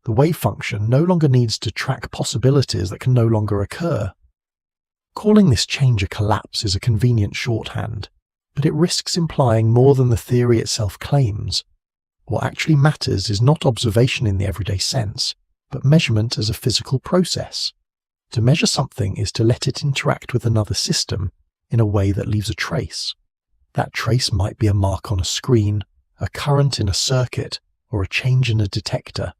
The wave function no longer needs to track possibilities that can no longer occur. Calling this change a collapse is a convenient shorthand, but it risks implying more than the theory itself claims. What actually matters is not observation in the everyday sense, but measurement as a physical process. To measure something is to let it interact with another system in a way that leaves a trace. That trace might be a mark on a screen, a current in a circuit, or a change in a detector.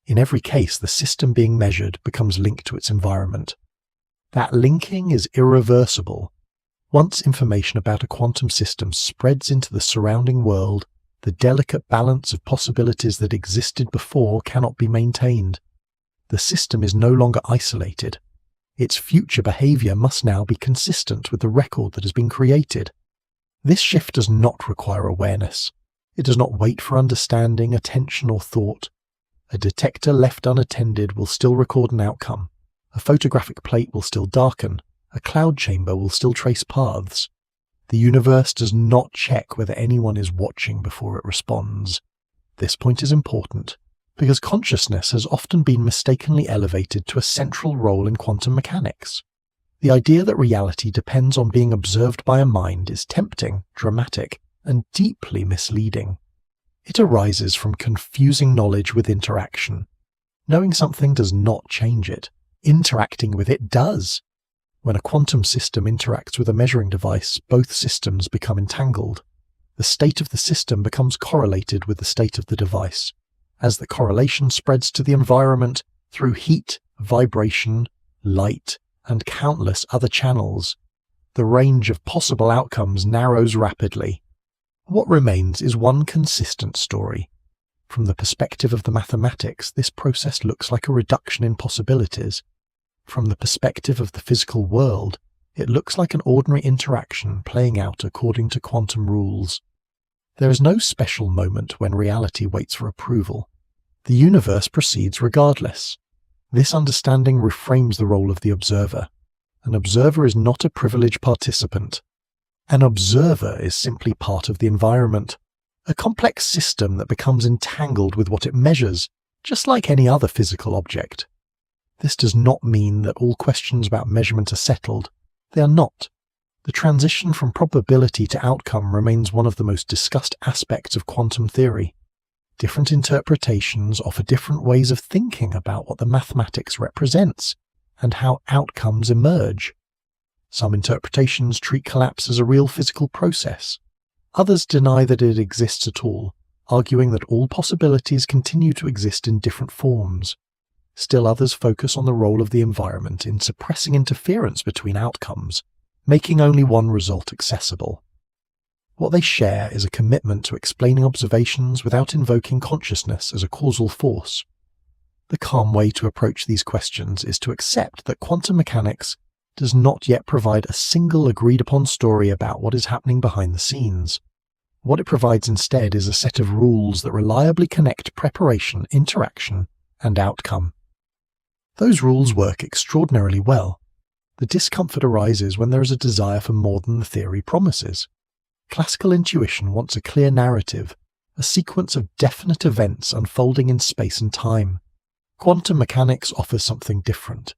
In every case, the system being measured becomes linked to its environment. That linking is irreversible. Once information about a quantum system spreads into the surrounding world, the delicate balance of possibilities that existed before cannot be maintained. The system is no longer isolated. Its future behavior must now be consistent with the record that has been created. This shift does not require awareness. It does not wait for understanding, attention, or thought. A detector left unattended will still record an outcome. A photographic plate will still darken. A cloud chamber will still trace paths. The universe does not check whether anyone is watching before it responds. This point is important, because consciousness has often been mistakenly elevated to a central role in quantum mechanics. The idea that reality depends on being observed by a mind is tempting, dramatic, and deeply misleading. It arises from confusing knowledge with interaction. Knowing something does not change it. Interacting with it does. When a quantum system interacts with a measuring device, both systems become entangled. The state of the system becomes correlated with the state of the device. As the correlation spreads to the environment through heat, vibration, light, and countless other channels, the range of possible outcomes narrows rapidly. What remains is one consistent story. From the perspective of the mathematics, this process looks like a reduction in possibilities. From the perspective of the physical world, it looks like an ordinary interaction playing out according to quantum rules. There is no special moment when reality waits for approval. The universe proceeds regardless. This understanding reframes the role of the observer. An observer is not a privileged participant. An observer is simply part of the environment, a complex system that becomes entangled with what it measures, just like any other physical object. This does not mean that all questions about measurement are settled. They are not. The transition from probability to outcome remains one of the most discussed aspects of quantum theory. Different interpretations offer different ways of thinking about what the mathematics represents and how outcomes emerge. Some interpretations treat collapse as a real physical process. Others deny that it exists at all, arguing that all possibilities continue to exist in different forms. Still others focus on the role of the environment in suppressing interference between outcomes, making only one result accessible. What they share is a commitment to explaining observations without invoking consciousness as a causal force. The calm way to approach these questions is to accept that quantum mechanics does not yet provide a single agreed-upon story about what is happening behind the scenes. What it provides instead is a set of rules that reliably connect preparation, interaction, and outcome. Those rules work extraordinarily well. The discomfort arises when there is a desire for more than the theory promises. Classical intuition wants a clear narrative, a sequence of definite events unfolding in space and time. Quantum mechanics offers something different.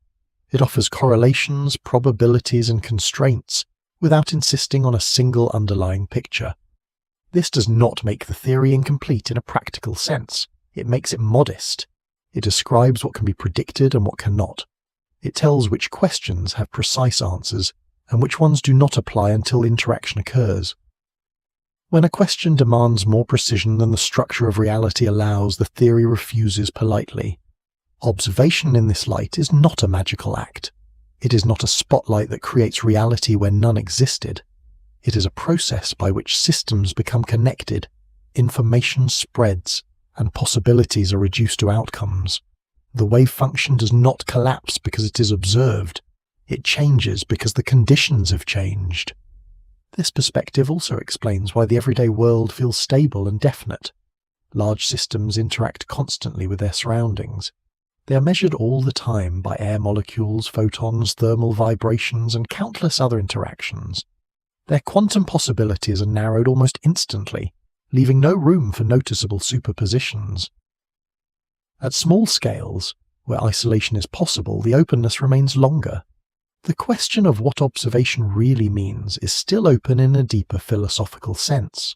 It offers correlations, probabilities, and constraints without insisting on a single underlying picture. This does not make the theory incomplete in a practical sense. It makes it modest. It describes what can be predicted and what cannot. It tells which questions have precise answers and which ones do not apply until interaction occurs. When a question demands more precision than the structure of reality allows, the theory refuses politely. Observation in this light is not a magical act. It is not a spotlight that creates reality where none existed. It is a process by which systems become connected, information spreads, and possibilities are reduced to outcomes. The wave function does not collapse because it is observed. It changes because the conditions have changed. This perspective also explains why the everyday world feels stable and definite. Large systems interact constantly with their surroundings. They are measured all the time by air molecules, photons, thermal vibrations, and countless other interactions. Their quantum possibilities are narrowed almost instantly, leaving no room for noticeable superpositions. At small scales, where isolation is possible, the openness remains longer. The question of what observation really means is still open in a deeper philosophical sense.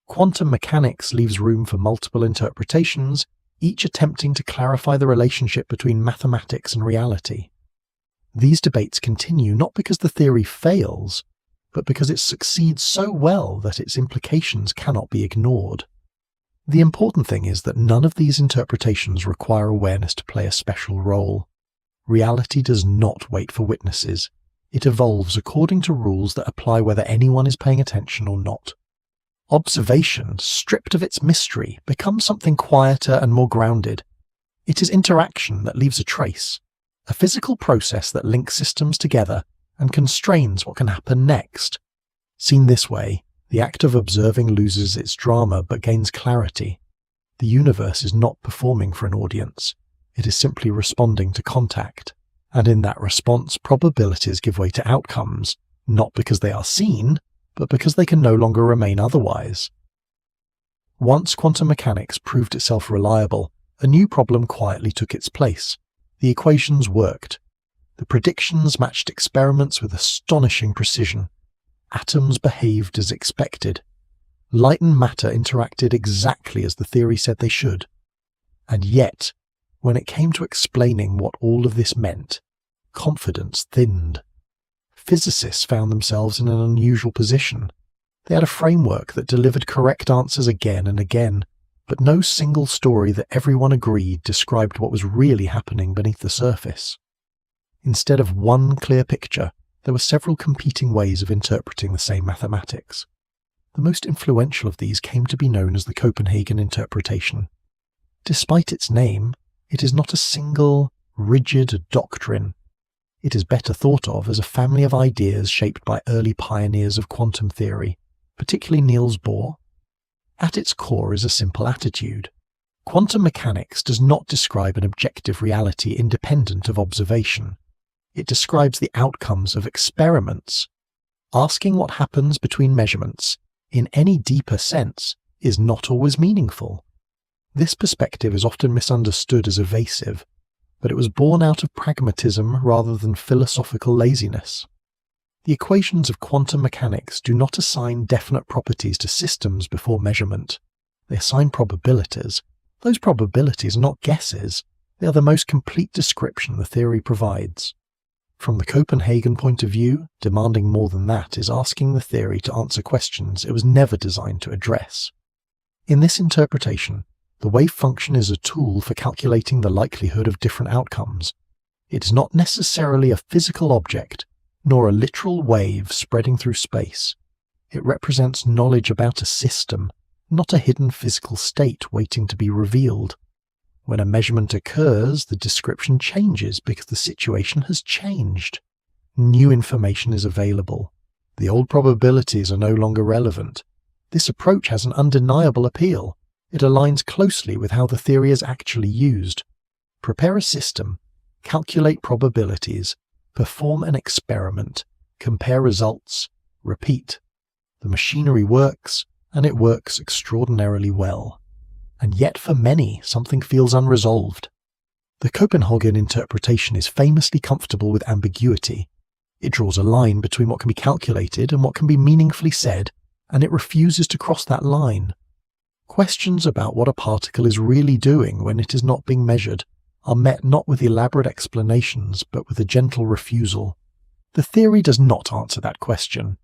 Quantum mechanics leaves room for multiple interpretations, each attempting to clarify the relationship between mathematics and reality. These debates continue not because the theory fails, but because it succeeds so well that its implications cannot be ignored. The important thing is that none of these interpretations require awareness to play a special role. Reality does not wait for witnesses. It evolves according to rules that apply whether anyone is paying attention or not. Observation, stripped of its mystery, becomes something quieter and more grounded. It is interaction that leaves a trace, a physical process that links systems together and constrains what can happen next. Seen this way, the act of observing loses its drama but gains clarity. The universe is not performing for an audience. It is simply responding to contact. And in that response, probabilities give way to outcomes, not because they are seen, but because they can no longer remain otherwise. Once quantum mechanics proved itself reliable, a new problem quietly took its place. The equations worked. The predictions matched experiments with astonishing precision. Atoms behaved as expected. Light and matter interacted exactly as the theory said they should. And yet, when it came to explaining what all of this meant, confidence thinned. Physicists found themselves in an unusual position. They had a framework that delivered correct answers again and again, but no single story that everyone agreed described what was really happening beneath the surface. Instead of one clear picture, there were several competing ways of interpreting the same mathematics. The most influential of these came to be known as the Copenhagen interpretation. Despite its name, it is not a single, rigid doctrine. It is better thought of as a family of ideas shaped by early pioneers of quantum theory, particularly Niels Bohr. At its core is a simple attitude. Quantum mechanics does not describe an objective reality independent of observation. It describes the outcomes of experiments. Asking what happens between measurements, in any deeper sense, is not always meaningful. This perspective is often misunderstood as evasive, but it was born out of pragmatism rather than philosophical laziness. The equations of quantum mechanics do not assign definite properties to systems before measurement. They assign probabilities. Those probabilities are not guesses. They are the most complete description the theory provides. From the Copenhagen point of view, demanding more than that is asking the theory to answer questions it was never designed to address. In this interpretation, the wave function is a tool for calculating the likelihood of different outcomes. It is not necessarily a physical object, nor a literal wave spreading through space. It represents knowledge about a system, not a hidden physical state waiting to be revealed. When a measurement occurs, the description changes because the situation has changed. New information is available. The old probabilities are no longer relevant. This approach has an undeniable appeal. It aligns closely with how the theory is actually used. Prepare a system, calculate probabilities, perform an experiment, compare results, repeat. The machinery works, and it works extraordinarily well. And yet for many, something feels unresolved. The Copenhagen interpretation is famously comfortable with ambiguity. It draws a line between what can be calculated and what can be meaningfully said, and it refuses to cross that line. Questions about what a particle is really doing when it is not being measured are met not with elaborate explanations, but with a gentle refusal. The theory does not answer that question.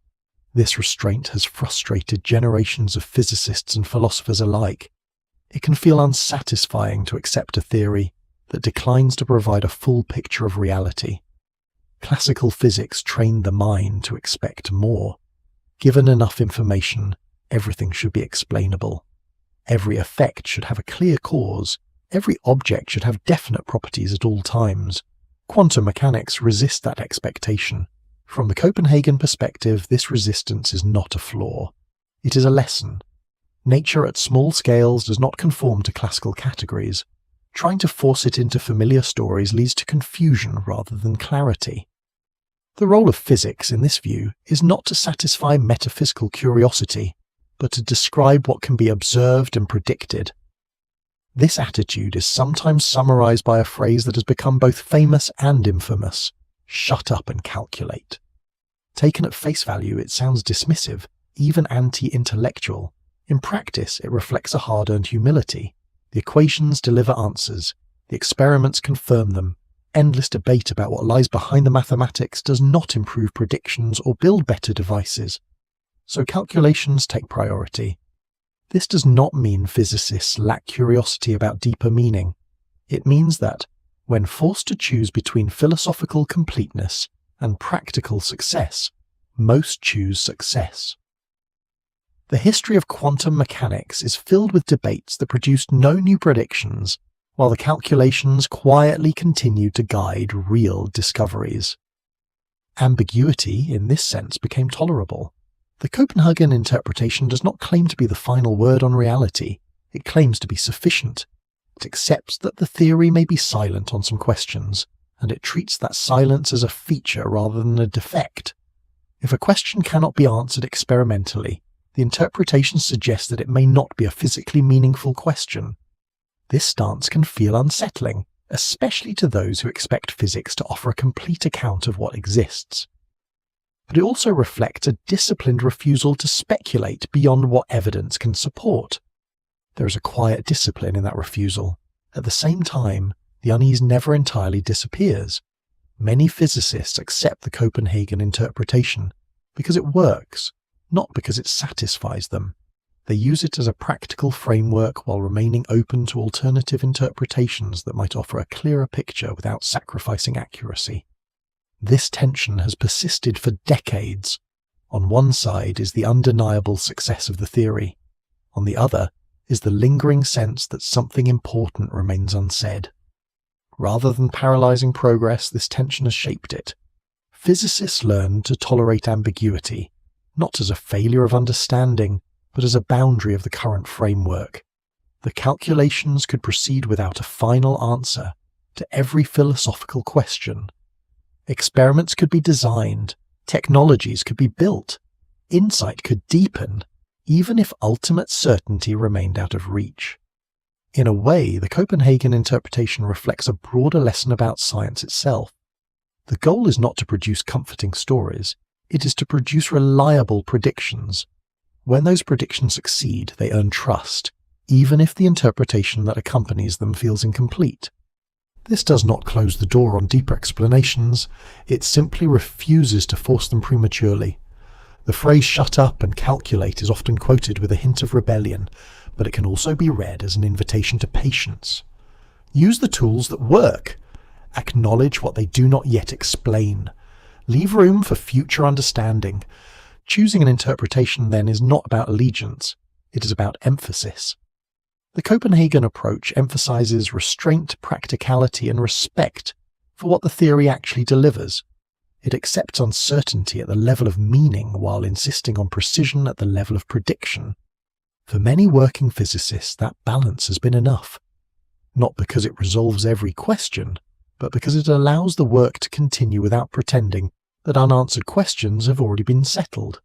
This restraint has frustrated generations of physicists and philosophers alike. It can feel unsatisfying to accept a theory that declines to provide a full picture of reality. Classical physics trained the mind to expect more. Given enough information, everything should be explainable. Every effect should have a clear cause. Every object should have definite properties at all times. Quantum mechanics resist that expectation. From the Copenhagen perspective, this resistance is not a flaw. It is a lesson. Nature at small scales does not conform to classical categories. Trying to force it into familiar stories leads to confusion rather than clarity. The role of physics, in this view, is not to satisfy metaphysical curiosity, but to describe what can be observed and predicted. This attitude is sometimes summarized by a phrase that has become both famous and infamous: shut up and calculate. Taken at face value, it sounds dismissive, even anti-intellectual. In practice, it reflects a hard-earned humility. The equations deliver answers. The experiments confirm them. Endless debate about what lies behind the mathematics does not improve predictions or build better devices. So calculations take priority. This does not mean physicists lack curiosity about deeper meaning. It means that, when forced to choose between philosophical completeness and practical success, most choose success. The history of quantum mechanics is filled with debates that produced no new predictions, while the calculations quietly continued to guide real discoveries. Ambiguity, in this sense, became tolerable. The Copenhagen interpretation does not claim to be the final word on reality. It claims to be sufficient. It accepts that the theory may be silent on some questions, and it treats that silence as a feature rather than a defect. If a question cannot be answered experimentally, the interpretation suggests that it may not be a physically meaningful question. This stance can feel unsettling, especially to those who expect physics to offer a complete account of what exists. But it also reflects a disciplined refusal to speculate beyond what evidence can support. There is a quiet discipline in that refusal. At the same time, the unease never entirely disappears. Many physicists accept the Copenhagen interpretation because it works, not because it satisfies them. They use it as a practical framework while remaining open to alternative interpretations that might offer a clearer picture without sacrificing accuracy. This tension has persisted for decades. On one side is the undeniable success of the theory. On the other is the lingering sense that something important remains unsaid. Rather than paralyzing progress, this tension has shaped it. Physicists learn to tolerate ambiguity, not as a failure of understanding, but as a boundary of the current framework. The calculations could proceed without a final answer to every philosophical question. Experiments could be designed, technologies could be built, insight could deepen, even if ultimate certainty remained out of reach. In a way, the Copenhagen interpretation reflects a broader lesson about science itself. The goal is not to produce comforting stories, it is to produce reliable predictions. When those predictions succeed, they earn trust, even if the interpretation that accompanies them feels incomplete. This does not close the door on deeper explanations, it simply refuses to force them prematurely. The phrase "shut up and calculate" is often quoted with a hint of rebellion, but it can also be read as an invitation to patience. Use the tools that work. Acknowledge what they do not yet explain. Leave room for future understanding. Choosing an interpretation, then, is not about allegiance, it is about emphasis. The Copenhagen approach emphasizes restraint, practicality, and respect for what the theory actually delivers. It accepts uncertainty at the level of meaning while insisting on precision at the level of prediction. For many working physicists, that balance has been enough. Not because it resolves every question, but because it allows the work to continue without pretending that unanswered questions have already been settled.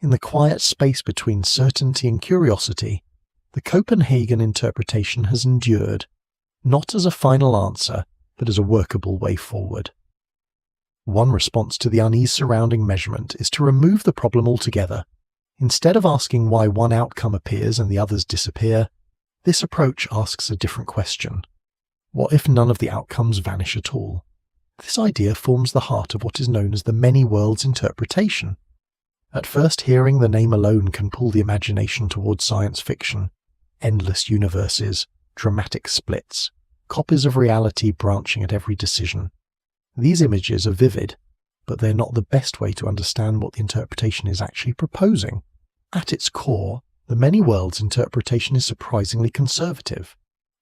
In the quiet space between certainty and curiosity, the Copenhagen interpretation has endured, not as a final answer, but as a workable way forward. One response to the unease surrounding measurement is to remove the problem altogether. Instead of asking why one outcome appears and the others disappear, this approach asks a different question. What if none of the outcomes vanish at all? This idea forms the heart of what is known as the many worlds interpretation. At first hearing, the name alone can pull the imagination towards science fiction. Endless universes, dramatic splits, copies of reality branching at every decision. These images are vivid, but they're not the best way to understand what the interpretation is actually proposing. At its core, the many worlds interpretation is surprisingly conservative.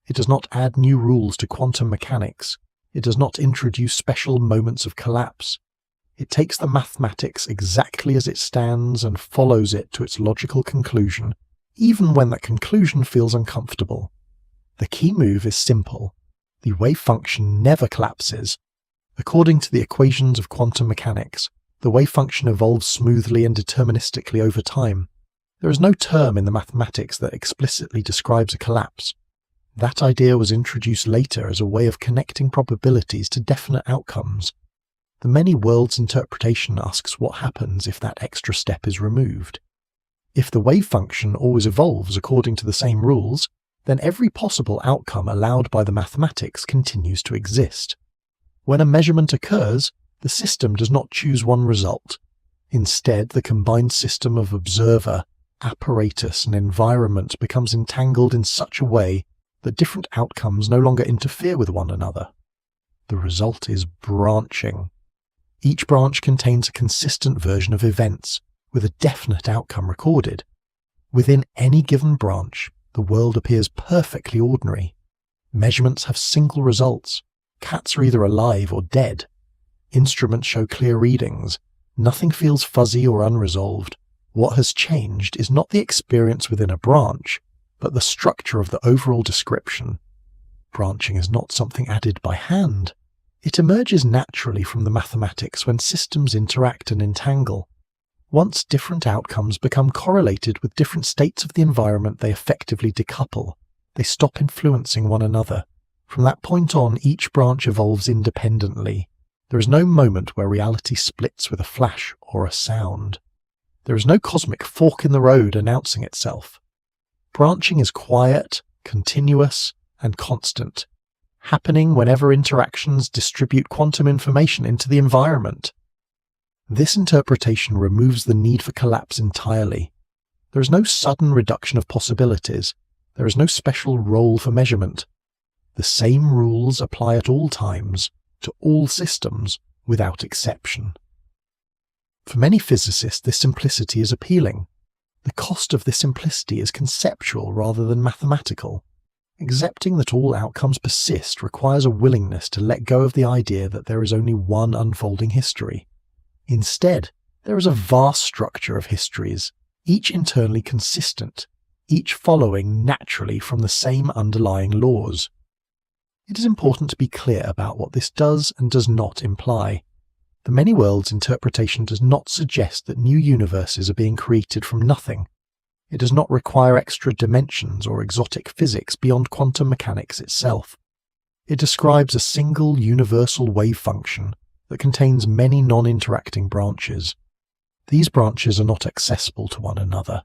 It does not add new rules to quantum mechanics. It does not introduce special moments of collapse. It takes the mathematics exactly as it stands and follows it to its logical conclusion, even when that conclusion feels uncomfortable. The key move is simple. The wave function never collapses. According to the equations of quantum mechanics, the wave function evolves smoothly and deterministically over time. There is no term in the mathematics that explicitly describes a collapse. That idea was introduced later as a way of connecting probabilities to definite outcomes. The many worlds interpretation asks what happens if that extra step is removed. If the wave function always evolves according to the same rules, then every possible outcome allowed by the mathematics continues to exist. When a measurement occurs, the system does not choose one result. Instead, the combined system of observer, apparatus, and environment becomes entangled in such a way that different outcomes no longer interfere with one another. The result is branching. Each branch contains a consistent version of events, with a definite outcome recorded. Within any given branch, the world appears perfectly ordinary. Measurements have single results. Cats are either alive or dead. Instruments show clear readings. Nothing feels fuzzy or unresolved. What has changed is not the experience within a branch, but the structure of the overall description. Branching is not something added by hand. It emerges naturally from the mathematics when systems interact and entangle. Once different outcomes become correlated with different states of the environment, they effectively decouple. They stop influencing one another. From that point on, each branch evolves independently. There is no moment where reality splits with a flash or a sound. There is no cosmic fork in the road announcing itself. Branching is quiet, continuous, and constant, happening whenever interactions distribute quantum information into the environment. This interpretation removes the need for collapse entirely. There is no sudden reduction of possibilities. There is no special role for measurement. The same rules apply at all times, to all systems, without exception. For many physicists, this simplicity is appealing. The cost of this simplicity is conceptual rather than mathematical. Accepting that all outcomes persist requires a willingness to let go of the idea that there is only one unfolding history. Instead, there is a vast structure of histories, each internally consistent, each following naturally from the same underlying laws. It is important to be clear about what this does and does not imply. The many worlds interpretation does not suggest that new universes are being created from nothing. It does not require extra dimensions or exotic physics beyond quantum mechanics itself. It describes a single universal wave function that contains many non-interacting branches. These branches are not accessible to one another.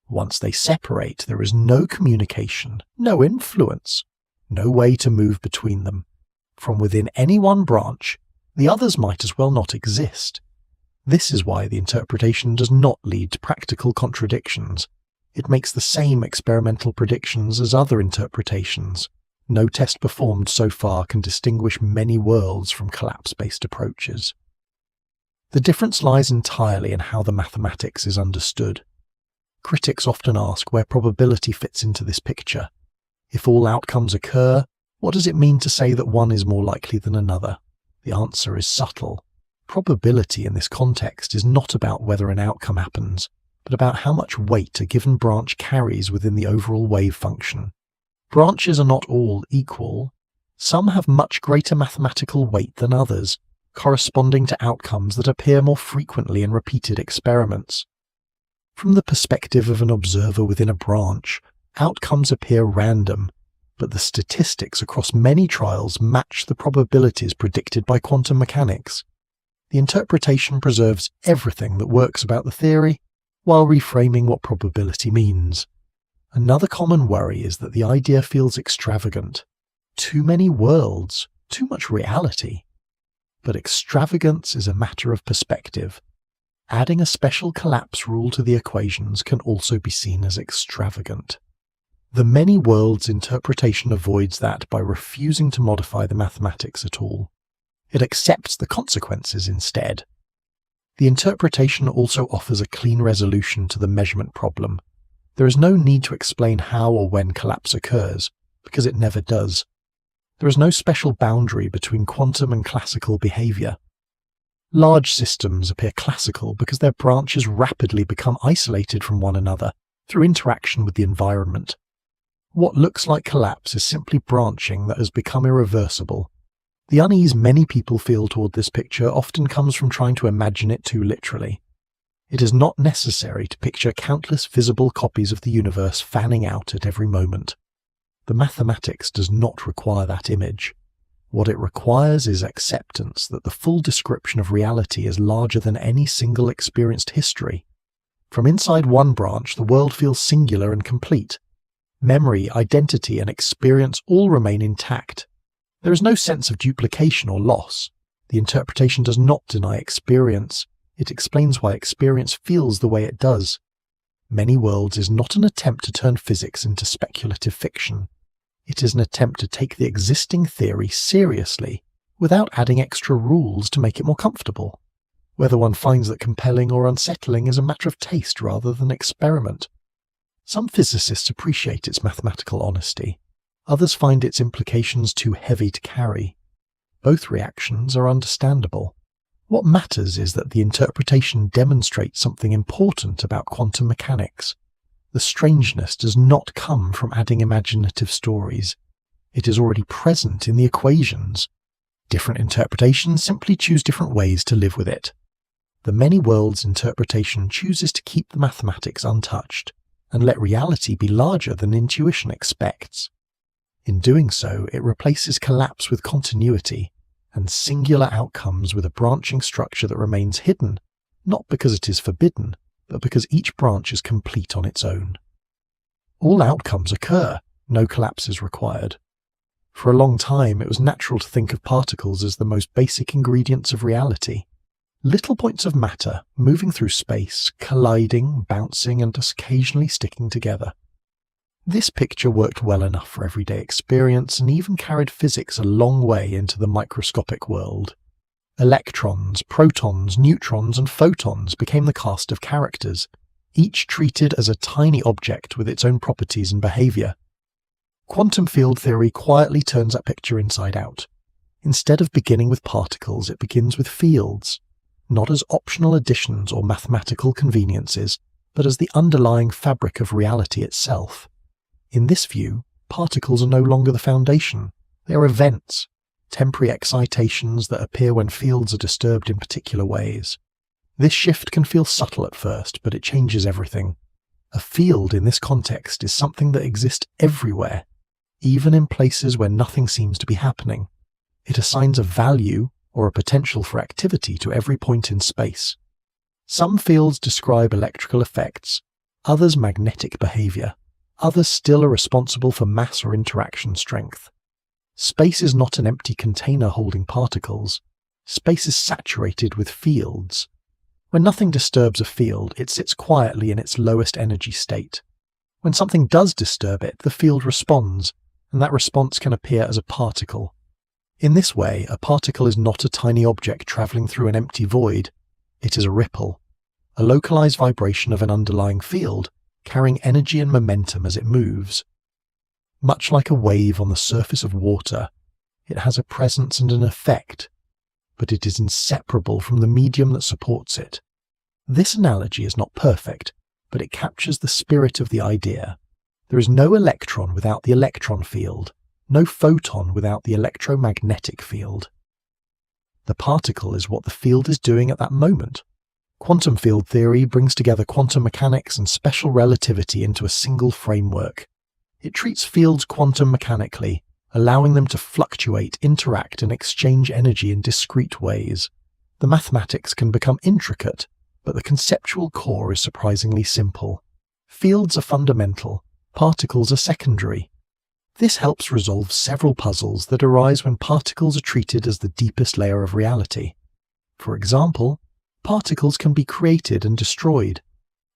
Once they separate, there is no communication, no influence, no way to move between them. From within any one branch, the others might as well not exist. This is why the interpretation does not lead to practical contradictions. It makes the same experimental predictions as other interpretations. No test performed so far can distinguish many worlds from collapse-based approaches. The difference lies entirely in how the mathematics is understood. Critics often ask where probability fits into this picture. If all outcomes occur, what does it mean to say that one is more likely than another? The answer is subtle. Probability in this context is not about whether an outcome happens, but about how much weight a given branch carries within the overall wave function. Branches are not all equal. Some have much greater mathematical weight than others, corresponding to outcomes that appear more frequently in repeated experiments. From the perspective of an observer within a branch, outcomes appear random, but the statistics across many trials match the probabilities predicted by quantum mechanics. The interpretation preserves everything that works about the theory, while reframing what probability means. Another common worry is that the idea feels extravagant. Too many worlds, too much reality. But extravagance is a matter of perspective. Adding a special collapse rule to the equations can also be seen as extravagant. The many worlds interpretation avoids that by refusing to modify the mathematics at all. It accepts the consequences instead. The interpretation also offers a clean resolution to the measurement problem. There is no need to explain how or when collapse occurs, because it never does. There is no special boundary between quantum and classical behavior. Large systems appear classical because their branches rapidly become isolated from one another through interaction with the environment. What looks like collapse is simply branching that has become irreversible. The unease many people feel toward this picture often comes from trying to imagine it too literally. It is not necessary to picture countless visible copies of the universe fanning out at every moment. The mathematics does not require that image. What it requires is acceptance that the full description of reality is larger than any single experienced history. From inside one branch, the world feels singular and complete. Memory, identity, and experience all remain intact. There is no sense of duplication or loss. The interpretation does not deny experience. It explains why experience feels the way it does. Many worlds is not an attempt to turn physics into speculative fiction. It is an attempt to take the existing theory seriously without adding extra rules to make it more comfortable. Whether one finds that compelling or unsettling is a matter of taste rather than experiment. Some physicists appreciate its mathematical honesty. Others find its implications too heavy to carry. Both reactions are understandable. What matters is that the interpretation demonstrates something important about quantum mechanics. The strangeness does not come from adding imaginative stories. It is already present in the equations. Different interpretations simply choose different ways to live with it. The many worlds interpretation chooses to keep the mathematics untouched and let reality be larger than intuition expects. In doing so, it replaces collapse with continuity and singular outcomes with a branching structure that remains hidden, not because it is forbidden, but because each branch is complete on its own. All outcomes occur, no collapse is required. For a long time, it was natural to think of particles as the most basic ingredients of reality. Little points of matter moving through space, colliding, bouncing, and occasionally sticking together. This picture worked well enough for everyday experience and even carried physics a long way into the microscopic world. Electrons, protons, neutrons, and photons became the cast of characters, each treated as a tiny object with its own properties and behavior. Quantum field theory quietly turns that picture inside out. Instead of beginning with particles, it begins with fields, not as optional additions or mathematical conveniences, but as the underlying fabric of reality itself. In this view, particles are no longer the foundation. They are events, temporary excitations that appear when fields are disturbed in particular ways. This shift can feel subtle at first, but it changes everything. A field in this context is something that exists everywhere, even in places where nothing seems to be happening. It assigns a value or a potential for activity to every point in space. Some fields describe electrical effects, others magnetic behavior, others still are responsible for mass or interaction strength. Space is not an empty container holding particles. Space is saturated with fields. When nothing disturbs a field, it sits quietly in its lowest energy state. When something does disturb it, the field responds, and that response can appear as a particle. In this way, a particle is not a tiny object traveling through an empty void. It is a ripple, a localized vibration of an underlying field, carrying energy and momentum as it moves. Much like a wave on the surface of water, it has a presence and an effect, but it is inseparable from the medium that supports it. This analogy is not perfect, but it captures the spirit of the idea. There is no electron without the electron field, no photon without the electromagnetic field. The particle is what the field is doing at that moment. Quantum field theory brings together quantum mechanics and special relativity into a single framework. It treats fields quantum mechanically, allowing them to fluctuate, interact, and exchange energy in discrete ways. The mathematics can become intricate, but the conceptual core is surprisingly simple. Fields are fundamental, particles are secondary. This helps resolve several puzzles that arise when particles are treated as the deepest layer of reality. For example, particles can be created and destroyed.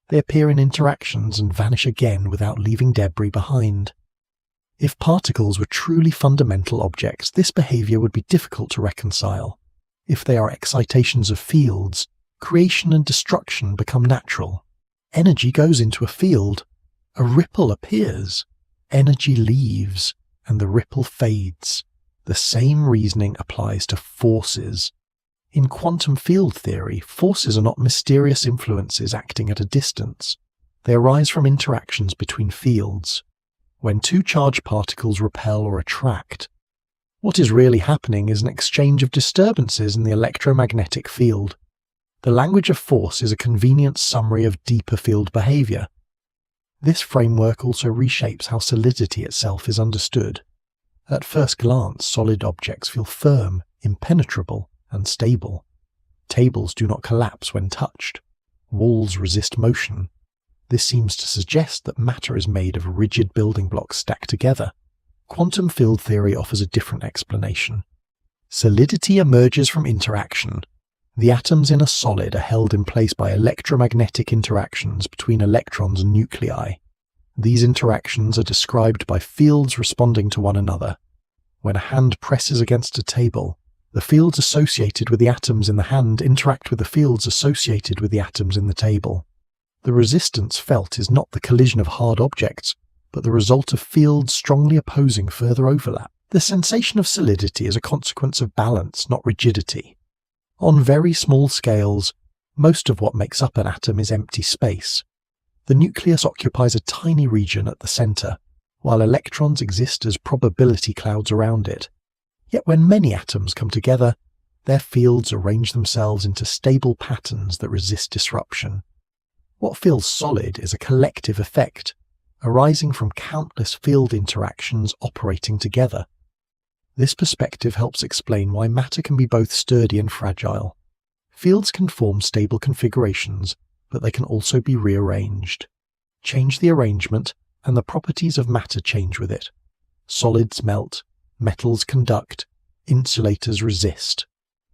They appear in interactions and vanish again without leaving debris behind. If particles were truly fundamental objects, this behavior would be difficult to reconcile. If they are excitations of fields, creation and destruction become natural. Energy goes into a field. A ripple appears. Energy leaves, and the ripple fades. The same reasoning applies to forces. In quantum field theory, forces are not mysterious influences acting at a distance. They arise from interactions between fields. When two charged particles repel or attract, what is really happening is an exchange of disturbances in the electromagnetic field. The language of force is a convenient summary of deeper field behavior. This framework also reshapes how solidity itself is understood. At first glance, solid objects feel firm, impenetrable, and stable. Tables do not collapse when touched. Walls resist motion. This seems to suggest that matter is made of rigid building blocks stacked together. Quantum field theory offers a different explanation. Solidity emerges from interaction. The atoms in a solid are held in place by electromagnetic interactions between electrons and nuclei. These interactions are described by fields responding to one another. When a hand presses against a table, the fields associated with the atoms in the hand interact with the fields associated with the atoms in the table. The resistance felt is not the collision of hard objects, but the result of fields strongly opposing further overlap. The sensation of solidity is a consequence of balance, not rigidity. On very small scales, most of what makes up an atom is empty space. The nucleus occupies a tiny region at the center, while electrons exist as probability clouds around it. Yet when many atoms come together, their fields arrange themselves into stable patterns that resist disruption. What feels solid is a collective effect, arising from countless field interactions operating together. This perspective helps explain why matter can be both sturdy and fragile. Fields can form stable configurations, but they can also be rearranged. Change the arrangement, and the properties of matter change with it. Solids melt, metals conduct, insulators resist.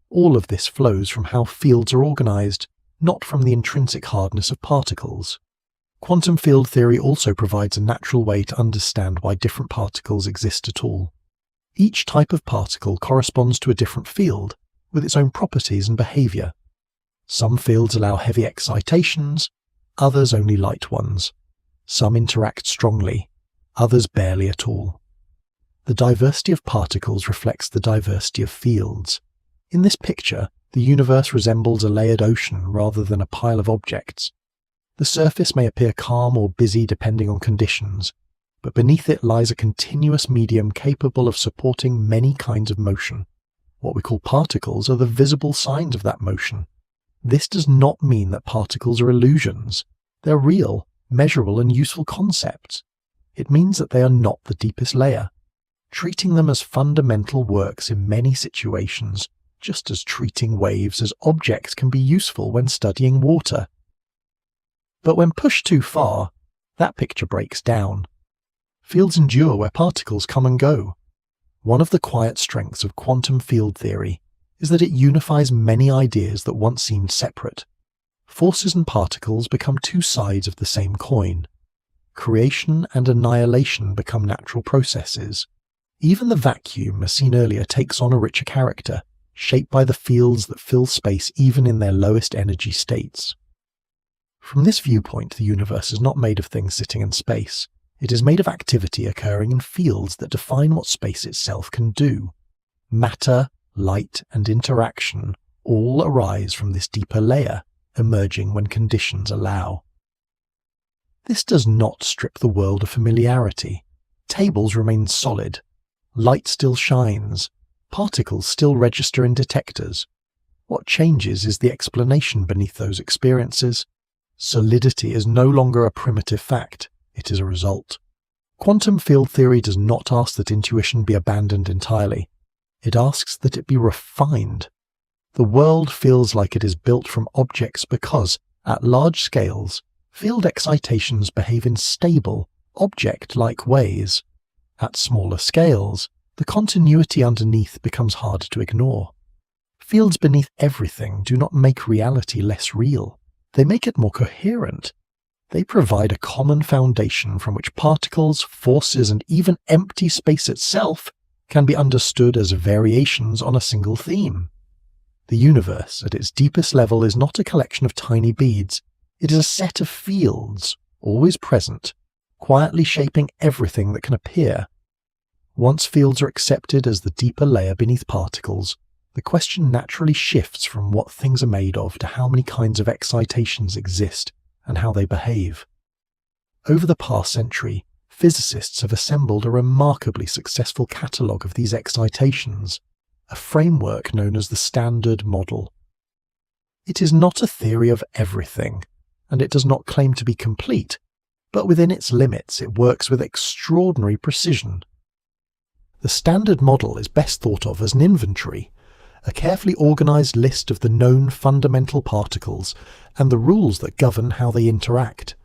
All of this flows from how fields are organized, not from the intrinsic hardness of particles. Quantum field theory also provides a natural way to understand why different particles exist at all. Each type of particle corresponds to a different field, with its own properties and behavior. Some fields allow heavy excitations, others only light ones. Some interact strongly, others barely at all. The diversity of particles reflects the diversity of fields. In this picture, the universe resembles a layered ocean rather than a pile of objects. The surface may appear calm or busy depending on conditions, but beneath it lies a continuous medium capable of supporting many kinds of motion. What we call particles are the visible signs of that motion. This does not mean that particles are illusions. They're real, measurable, and useful concepts. It means that they are not the deepest layer. Treating them as fundamental works in many situations, just as treating waves as objects can be useful when studying water. But when pushed too far, that picture breaks down. Fields endure where particles come and go. One of the quiet strengths of quantum field theory is that it unifies many ideas that once seemed separate. Forces and particles become two sides of the same coin. Creation and annihilation become natural processes. Even the vacuum, as seen earlier, takes on a richer character, shaped by the fields that fill space even in their lowest energy states. From this viewpoint, the universe is not made of things sitting in space. It is made of activity occurring in fields that define what space itself can do. Matter, light, and interaction all arise from this deeper layer, emerging when conditions allow. This does not strip the world of familiarity. Tables remain solid. Light still shines. Particles still register in detectors. What changes is the explanation beneath those experiences. Solidity is no longer a primitive fact. It is a result. Quantum field theory does not ask that intuition be abandoned entirely. It asks that it be refined. The world feels like it is built from objects because, at large scales, field excitations behave in stable, object-like ways. At smaller scales, the continuity underneath becomes hard to ignore. Fields beneath everything do not make reality less real. They make it more coherent. They provide a common foundation from which particles, forces, and even empty space itself can be understood as variations on a single theme. The universe, at its deepest level, is not a collection of tiny beads. It is a set of fields, always present, quietly shaping everything that can appear. Once fields are accepted as the deeper layer beneath particles, the question naturally shifts from what things are made of to how many kinds of excitations exist and how they behave. Over the past century, physicists have assembled a remarkably successful catalogue of these excitations, a framework known as the Standard Model. It is not a theory of everything, and it does not claim to be complete, but within its limits it works with extraordinary precision. The Standard Model is best thought of as an inventory, a carefully organised list of the known fundamental particles and the rules that govern how they interact.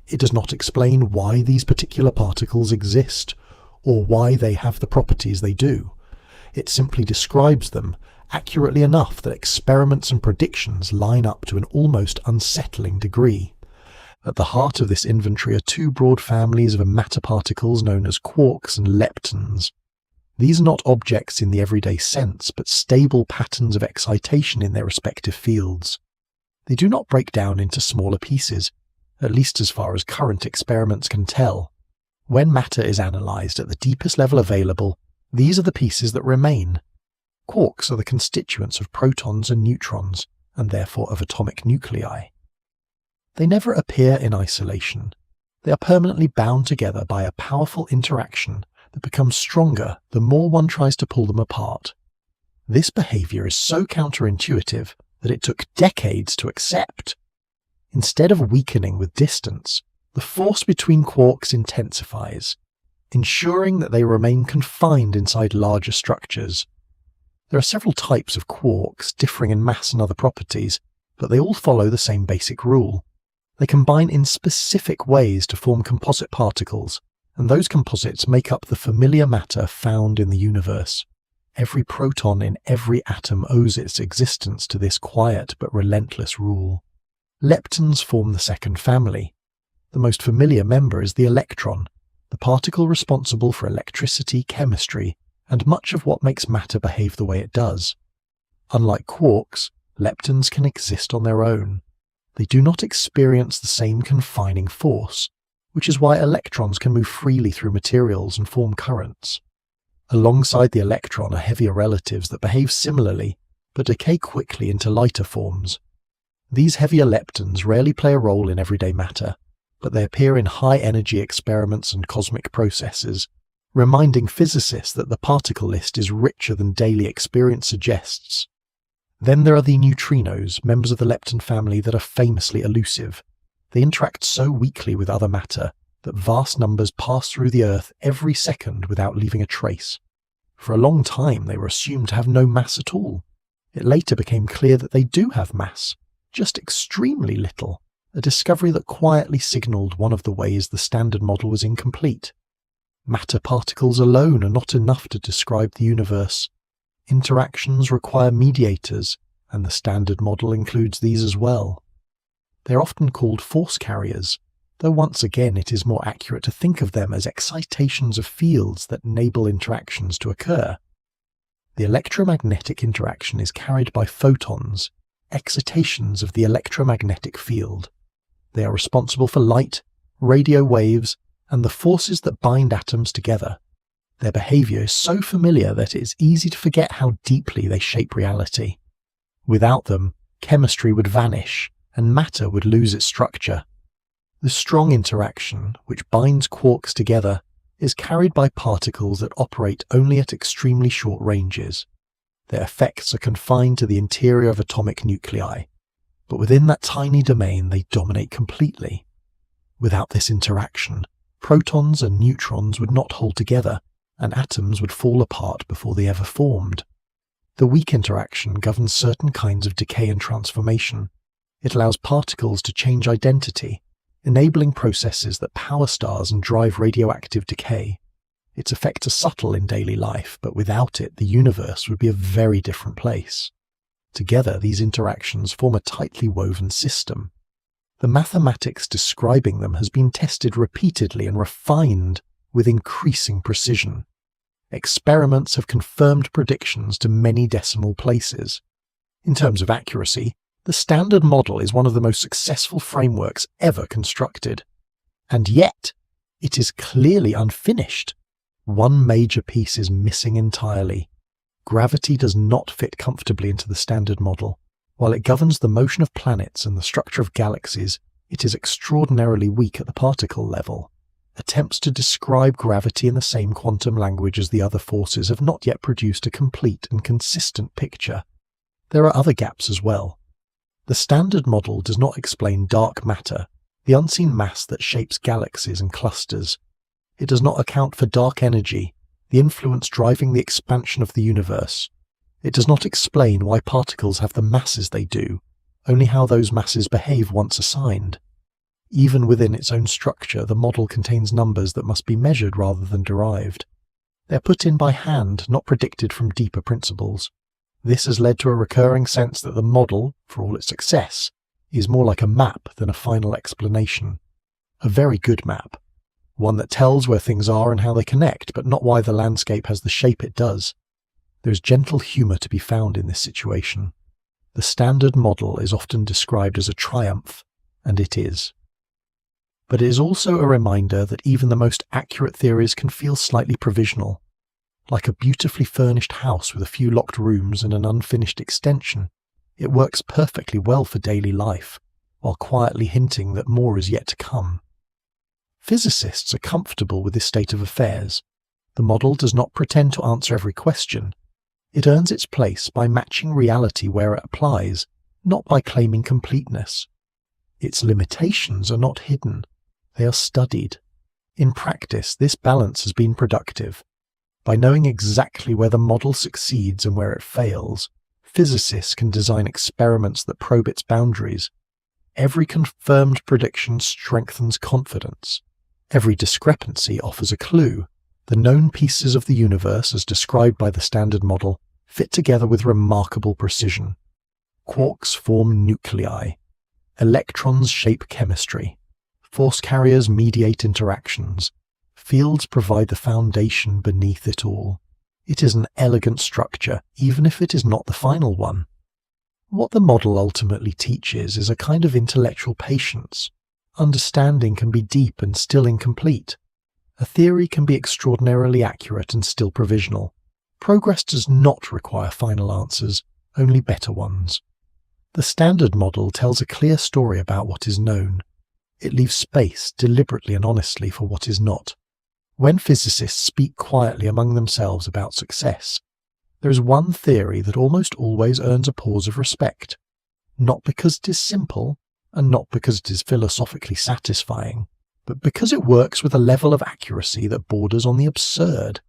It does not explain why these particular particles exist, or why they have the properties they do. It simply describes them accurately enough that experiments and predictions line up to an almost unsettling degree. At the heart of this inventory are two broad families of matter particles known as quarks and leptons. These are not objects in the everyday sense, but stable patterns of excitation in their respective fields. They do not break down into smaller pieces, at least as far as current experiments can tell. When matter is analysed at the deepest level available, these are the pieces that remain. Quarks are the constituents of protons and neutrons, and therefore of atomic nuclei. They never appear in isolation. They are permanently bound together by a powerful interaction that becomes stronger the more one tries to pull them apart. This behaviour is so counterintuitive that it took decades to accept. Instead of weakening with distance, the force between quarks intensifies, ensuring that they remain confined inside larger structures. There are several types of quarks, differing in mass and other properties, but they all follow the same basic rule. They combine in specific ways to form composite particles, and those composites make up the familiar matter found in the universe. Every proton in every atom owes its existence to this quiet but relentless rule. Leptons form the second family. The most familiar member is the electron, the particle responsible for electricity, chemistry, and much of what makes matter behave the way it does. Unlike quarks, leptons can exist on their own. They do not experience the same confining force, which is why electrons can move freely through materials and form currents. Alongside the electron are heavier relatives that behave similarly, but decay quickly into lighter forms. These heavier leptons rarely play a role in everyday matter, but they appear in high-energy experiments and cosmic processes, reminding physicists that the particle list is richer than daily experience suggests. Then there are the neutrinos, members of the lepton family that are famously elusive. They interact so weakly with other matter that vast numbers pass through the Earth every second without leaving a trace. For a long time they were assumed to have no mass at all. It later became clear that they do have mass, just extremely little, a discovery that quietly signalled one of the ways the Standard Model was incomplete. Matter particles alone are not enough to describe the universe. Interactions require mediators, and the Standard Model includes these as well. They are often called force carriers, though once again it is more accurate to think of them as excitations of fields that enable interactions to occur. The electromagnetic interaction is carried by photons, excitations of the electromagnetic field. They are responsible for light, radio waves, and the forces that bind atoms together. Their behaviour is so familiar that it is easy to forget how deeply they shape reality. Without them, chemistry would vanish, and matter would lose its structure. The strong interaction, which binds quarks together, is carried by particles that operate only at extremely short ranges. Their effects are confined to the interior of atomic nuclei, but within that tiny domain they dominate completely. Without this interaction, protons and neutrons would not hold together, and atoms would fall apart before they ever formed. The weak interaction governs certain kinds of decay and transformation. It allows particles to change identity, enabling processes that power stars and drive radioactive decay. Its effects are subtle in daily life, but without it, the universe would be a very different place. Together, these interactions form a tightly woven system. The mathematics describing them has been tested repeatedly and refined with increasing precision. Experiments have confirmed predictions to many decimal places. In terms of accuracy, the Standard Model is one of the most successful frameworks ever constructed. And yet, it is clearly unfinished. One major piece is missing entirely. Gravity does not fit comfortably into the Standard Model. While it governs the motion of planets and the structure of galaxies, it is extraordinarily weak at the particle level. Attempts to describe gravity in the same quantum language as the other forces have not yet produced a complete and consistent picture. There are other gaps as well. The Standard Model does not explain dark matter, the unseen mass that shapes galaxies and clusters. It does not account for dark energy, the influence driving the expansion of the universe. It does not explain why particles have the masses they do, only how those masses behave once assigned. Even within its own structure, the model contains numbers that must be measured rather than derived. They are put in by hand, not predicted from deeper principles. This has led to a recurring sense that the model, for all its success, is more like a map than a final explanation. A very good map. One that tells where things are and how they connect, but not why the landscape has the shape it does. There is gentle humour to be found in this situation. The standard model is often described as a triumph, and it is. But it is also a reminder that even the most accurate theories can feel slightly provisional. Like a beautifully furnished house with a few locked rooms and an unfinished extension, it works perfectly well for daily life, while quietly hinting that more is yet to come. Physicists are comfortable with this state of affairs. The model does not pretend to answer every question. It earns its place by matching reality where it applies, not by claiming completeness. Its limitations are not hidden. They are studied. In practice, this balance has been productive. By knowing exactly where the model succeeds and where it fails, physicists can design experiments that probe its boundaries. Every confirmed prediction strengthens confidence. Every discrepancy offers a clue. The known pieces of the universe, as described by the standard model, fit together with remarkable precision. Quarks form nuclei. Electrons shape chemistry. Force carriers mediate interactions. Fields provide the foundation beneath it all. It is an elegant structure, even if it is not the final one. What the model ultimately teaches is a kind of intellectual patience. Understanding can be deep and still incomplete. A theory can be extraordinarily accurate and still provisional. Progress does not require final answers, only better ones. The standard model tells a clear story about what is known. It leaves space, deliberately and honestly, for what is not. When physicists speak quietly among themselves about success, there is one theory that almost always earns a pause of respect. Not because it is simple, and not because it is philosophically satisfying, but because it works with a level of accuracy that borders on the absurd.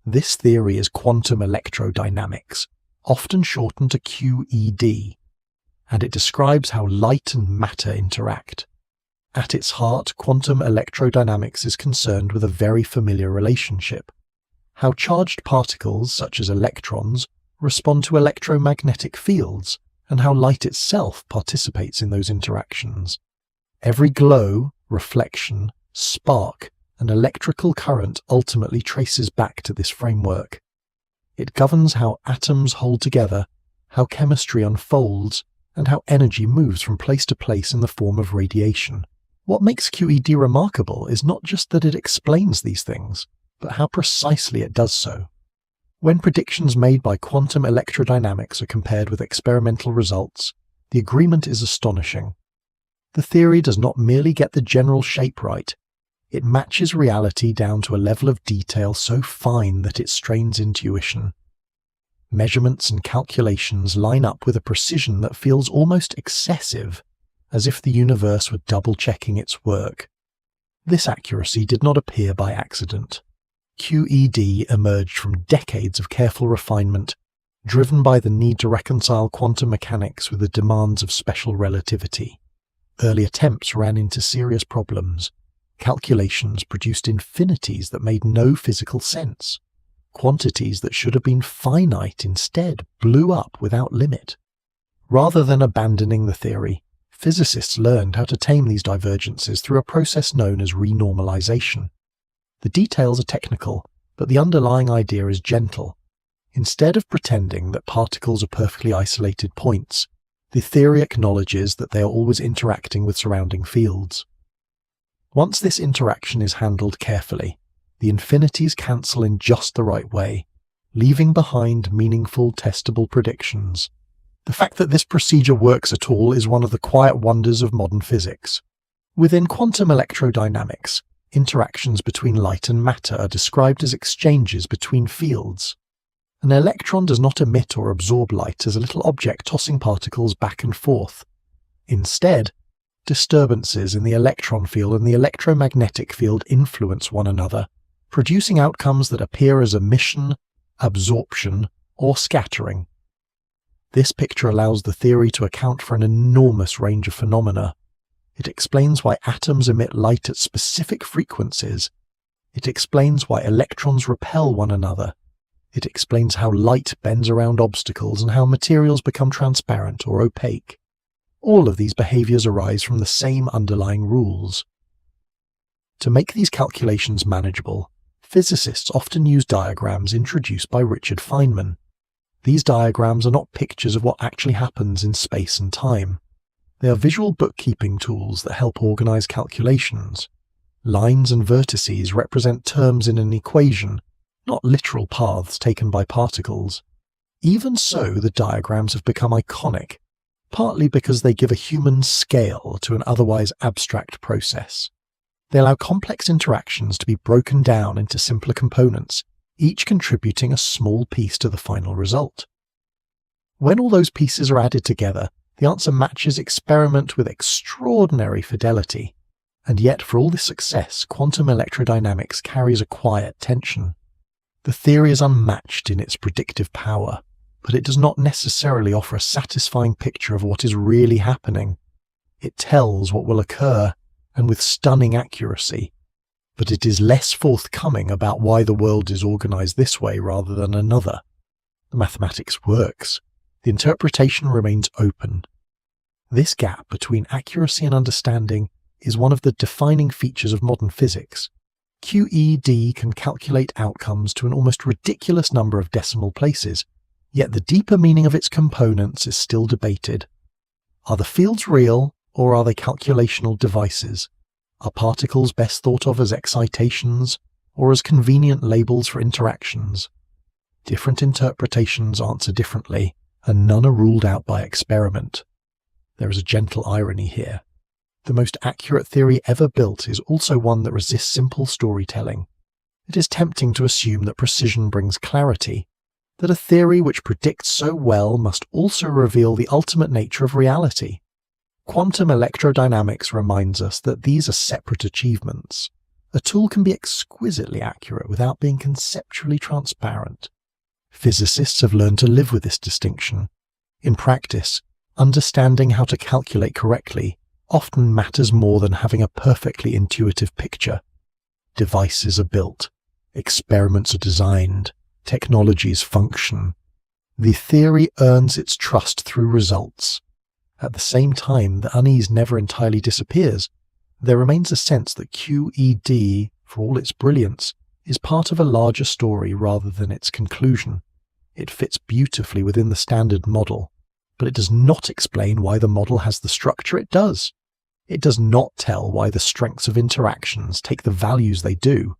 This theory is quantum electrodynamics, often shortened to QED, and it describes how light and matter interact. At its heart, quantum electrodynamics is concerned with a very familiar relationship: how charged particles, such as electrons, respond to electromagnetic fields, and how light itself participates in those interactions. Every glow, reflection, spark, and electrical current ultimately traces back to this framework. It governs how atoms hold together, how chemistry unfolds, and how energy moves from place to place in the form of radiation. What makes QED remarkable is not just that it explains these things, but how precisely it does so. When predictions made by quantum electrodynamics are compared with experimental results, the agreement is astonishing. The theory does not merely get the general shape right, it matches reality down to a level of detail so fine that it strains intuition. Measurements and calculations line up with a precision that feels almost excessive, as if the universe were double-checking its work. This accuracy did not appear by accident. QED emerged from decades of careful refinement, driven by the need to reconcile quantum mechanics with the demands of special relativity. Early attempts ran into serious problems. Calculations produced infinities that made no physical sense. Quantities that should have been finite instead blew up without limit. Rather than abandoning the theory, physicists learned how to tame these divergences through a process known as renormalization. The details are technical, but the underlying idea is gentle. Instead of pretending that particles are perfectly isolated points, the theory acknowledges that they are always interacting with surrounding fields. Once this interaction is handled carefully, the infinities cancel in just the right way, leaving behind meaningful, testable predictions. The fact that this procedure works at all is one of the quiet wonders of modern physics. Within quantum electrodynamics, interactions between light and matter are described as exchanges between fields. An electron does not emit or absorb light as a little object tossing particles back and forth. Instead, Disturbances in the electron field and the electromagnetic field influence one another, producing outcomes that appear as emission, absorption, or scattering. This picture allows the theory to account for an enormous range of phenomena. It explains why atoms emit light at specific frequencies. It explains why electrons repel one another. It explains how light bends around obstacles and how materials become transparent or opaque. All of these behaviors arise from the same underlying rules. To make these calculations manageable, physicists often use diagrams introduced by Richard Feynman. These diagrams are not pictures of what actually happens in space and time. They are visual bookkeeping tools that help organize calculations. Lines and vertices represent terms in an equation, not literal paths taken by particles. Even so, the diagrams have become iconic, partly because they give a human scale to an otherwise abstract process. They allow complex interactions to be broken down into simpler components, each contributing a small piece to the final result. When all those pieces are added together, the answer matches experiment with extraordinary fidelity. And yet, for all this success, quantum electrodynamics carries a quiet tension. The theory is unmatched in its predictive power, but it does not necessarily offer a satisfying picture of what is really happening. It tells what will occur, and with stunning accuracy, but it is less forthcoming about why the world is organized this way rather than another. The mathematics works. The interpretation remains open. This gap between accuracy and understanding is one of the defining features of modern physics. QED can calculate outcomes to an almost ridiculous number of decimal places, yet the deeper meaning of its components is still debated. Are the fields real, or are they calculational devices? Are particles best thought of as excitations, or as convenient labels for interactions? Different interpretations answer differently, and none are ruled out by experiment. There is a gentle irony here. The most accurate theory ever built is also one that resists simple storytelling. It is tempting to assume that precision brings clarity, that a theory which predicts so well must also reveal the ultimate nature of reality. Quantum electrodynamics reminds us that these are separate achievements. A tool can be exquisitely accurate without being conceptually transparent. Physicists have learned to live with this distinction. In practice, understanding how to calculate correctly often matters more than having a perfectly intuitive picture. Devices are built, experiments are designed, technologies function. The theory earns its trust through results. At the same time, the unease never entirely disappears. There remains a sense that QED, for all its brilliance, is part of a larger story rather than its conclusion. It fits beautifully within the standard model, but it does not explain why the model has the structure it does. It does not tell why the strengths of interactions take the values they do.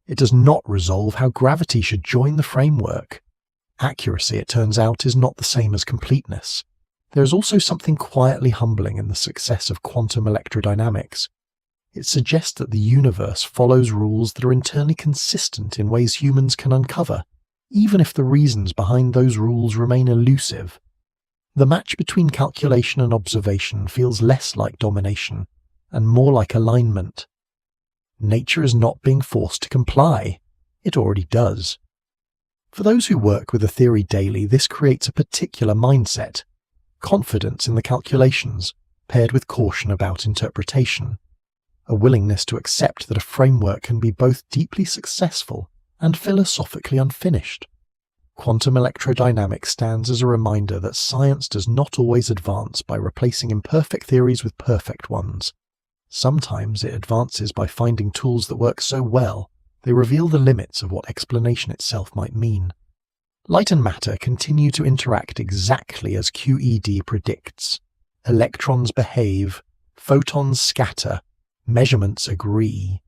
It does not resolve how gravity should join the framework. Accuracy, it turns out, is not the same as completeness. There is also something quietly humbling in the success of quantum electrodynamics. It suggests that the universe follows rules that are internally consistent in ways humans can uncover, even if the reasons behind those rules remain elusive. The match between calculation and observation feels less like domination and more like alignment. Nature is not being forced to comply. It already does. For those who work with the theory daily, this creates a particular mindset. Confidence in the calculations, paired with caution about interpretation. A willingness to accept that a framework can be both deeply successful and philosophically unfinished. Quantum electrodynamics stands as a reminder that science does not always advance by replacing imperfect theories with perfect ones. Sometimes it advances by finding tools that work so well they reveal the limits of what explanation itself might mean. Light and matter continue to interact exactly as QED predicts. Electrons behave, photons scatter, measurements agree.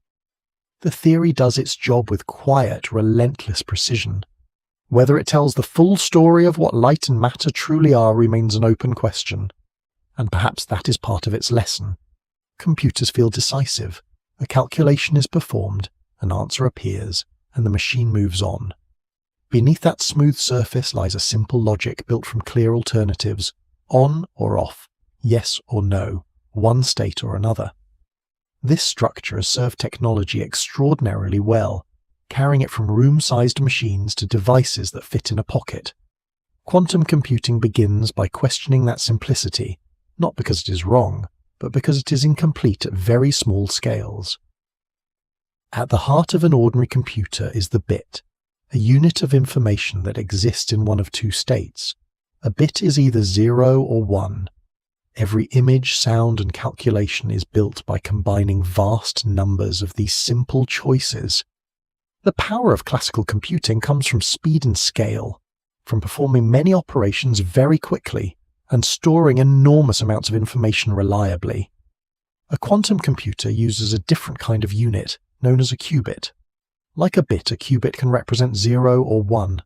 The theory does its job with quiet, relentless precision. Whether it tells the full story of what light and matter truly are remains an open question, and perhaps that is part of its lesson. Computers feel decisive. A calculation is performed, an answer appears, and the machine moves on. Beneath that smooth surface lies a simple logic built from clear alternatives, on or off, yes or no, one state or another. This structure has served technology extraordinarily well, carrying it from room-sized machines to devices that fit in a pocket. Quantum computing begins by questioning that simplicity, not because it is wrong, but because it is incomplete at very small scales. At the heart of an ordinary computer is the bit, a unit of information that exists in one of two states. A bit is either 0 or 1. Every image, sound, and calculation is built by combining vast numbers of these simple choices. The power of classical computing comes from speed and scale, from performing many operations very quickly and storing enormous amounts of information reliably. A quantum computer uses a different kind of unit, known as a qubit. Like a bit, a qubit can represent 0 or 1.